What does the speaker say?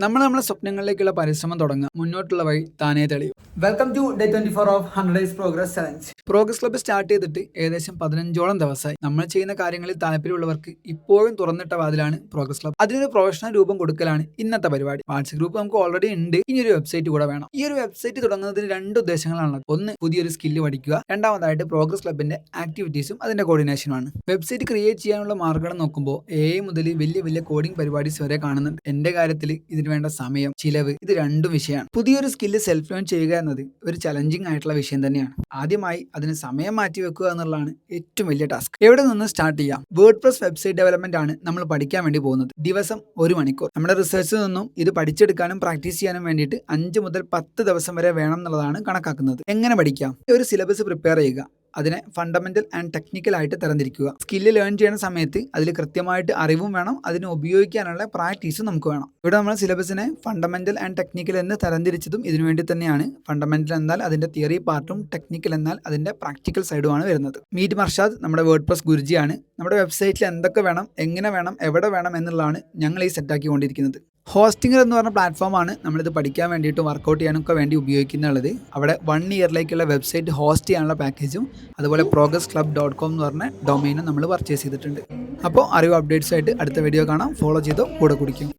നമ്മുടെ സ്വപ്നങ്ങളിലേക്കുള്ള പരിശ്രമം തുടങ്ങുക, മുന്നോട്ടുള്ള വഴി താനേ തെളിയും. Welcome to day 24 of 100 days progress challenge. Progress club start ചെയ്തിട്ട് ഏകദേശം 15ഓളം ദിവസമായി. നമ്മൾ ചെയ്യുന്ന കാര്യങ്ങളിൽ താല്പര്യമുള്ളവർക്ക് ഇപ്പോഴും തുറന്നിട്ട വാതിലാണ് പ്രോഗ്രസ് ക്ലബ്ബ്. അതിനൊരു പ്രൊഫഷണൽ രൂപം കൊടുക്കലാണ് ഇന്നത്തെ പരിപാടി. വാട്സ്ആപ്പ് ഗ്രൂപ്പ് നമുക്ക് ഓൾറെഡി ഉണ്ട്, ഇനി ഒരു വെബ്സൈറ്റ് കൂടെ വേണം. ഈ ഒരു വെബ്സൈറ്റ് തുടങ്ങുന്നതിന് രണ്ട് ഉദ്ദേശങ്ങളാണ്. ഒന്ന്, പുതിയൊരു സ്കില്ല് പഠിക്കുക. രണ്ടാമതായിട്ട് പ്രോഗ്രസ് ക്ലബ്ബിന്റെ ആക്ടിവിറ്റീസും അതിന്റെ കോർഡിനേഷനുമാണ്. വെബ്സൈറ്റ് ക്രിയേറ്റ് ചെയ്യാനുള്ള മാർഗ്ഗങ്ങൾ നോക്കുമ്പോൾ മുതൽ വലിയ വലിയ കോഡിംഗ് പരിപാടീസ് വരെ കാണുന്നുണ്ട്. എന്റെ കാര്യത്തിൽ ഇതിന് വേണ്ട സമയം, ചിലവ്, ഇത് രണ്ടും വിഷയമാണ്. പുതിയൊരു സ്കില്ല് സെൽഫ് ലേൺ ചെയ്യുക എന്നത് ഒരു ചലഞ്ചിങ് ആയിട്ടുള്ള വിഷയം തന്നെയാണ്. ആദ്യമായി അതിന് സമയം മാറ്റി വെക്കുക എന്നുള്ളതാണ് ഏറ്റവും വലിയ ടാസ്ക്. എവിടെ നിന്ന് സ്റ്റാർട്ട് ചെയ്യാം? വേർഡ്പ്രസ് വെബ്സൈറ്റ് ഡെവലപ്മെന്റ് ആണ് നമ്മൾ പഠിക്കാൻ വേണ്ടി പോകുന്നത്. ദിവസം 1 മണിക്കൂർ. നമ്മുടെ റിസർച്ചിൽ നിന്നും ഇത് പഠിച്ചെടുക്കാനും പ്രാക്ടീസ് ചെയ്യാനും വേണ്ടിയിട്ട് 5 മുതൽ 10 ദിവസം വരെ വേണം എന്നുള്ളതാണ് കണക്കാക്കുന്നത്. എങ്ങനെ പഠിക്കാം? ഒരു സിലബസ് പ്രിപ്പയർ ചെയ്യുക. അതിനെ ഫണ്ടമെന്റൽ ആൻഡ് ടെക്നിക്കൽ ആയിട്ട് തരംതിരിക്കുക. സ്കില്ല് ലേൺ ചെയ്യുന്ന സമയത്ത് അതിൽ കൃത്യമായിട്ട് അറിവും വേണം, അതിനെ ഉപയോഗിക്കാനുള്ള പ്രാക്ടീസും നമുക്ക് വേണം. ഇവിടെ നമ്മൾ സിലബസിനെ ഫണ്ടമെന്റൽ ആൻഡ് ടെക്നിക്കൽ എന്ന് തരംതിരിച്ചതും ഇതിനു വേണ്ടി തന്നെയാണ്. ഫണ്ടമെന്റൽ എന്നാൽ അതിന്റെ തിയറി പാർട്ടും ടെക്നിക്കൽ എന്നാൽ അതിന്റെ പ്രാക്ടിക്കൽ സൈഡുമാണ് വരുന്നത്. മീറ്റ് മർഷാദ് നമ്മുടെ വേർഡ്പ്രസ് ഗുരുജിയാണ്. നമ്മുടെ വെബ്സൈറ്റിൽ എന്തൊക്കെ വേണം, എങ്ങനെ വേണം, എവിടെ വേണം എന്നുള്ളതാണ് ഞങ്ങൾ ഈ സെറ്റാക്കിക്കൊണ്ടിരിക്കുന്നത്. ഹോസ്റ്റിംഗർ എന്ന് പറഞ്ഞ പ്ലാറ്റ്ഫോമാണ് നമ്മളിത് പഠിക്കാൻ വേണ്ടിയിട്ട് വർക്കൗട്ട് ചെയ്യാനൊക്കെ വേണ്ടി ഉപയോഗിക്കുന്നുള്ളത്. അവിടെ 1 ഇയറിലേക്കുള്ള വെബ്സൈറ്റ് ഹോസ്റ്റ് ചെയ്യാനുള്ള പാക്കേജും അതുപോലെ progressclub.com എന്ന് പറഞ്ഞ ഡൊമൈനും നമ്മൾ പർച്ചേസ് ചെയ്തിട്ടുണ്ട്. അപ്പോൾ അറിവ് അപ്ഡേറ്റ്സ് ആയിട്ട് അടുത്ത വീഡിയോ കാണാം. ഫോളോ ചെയ്തോ, കൂടെ കുടിക്കും.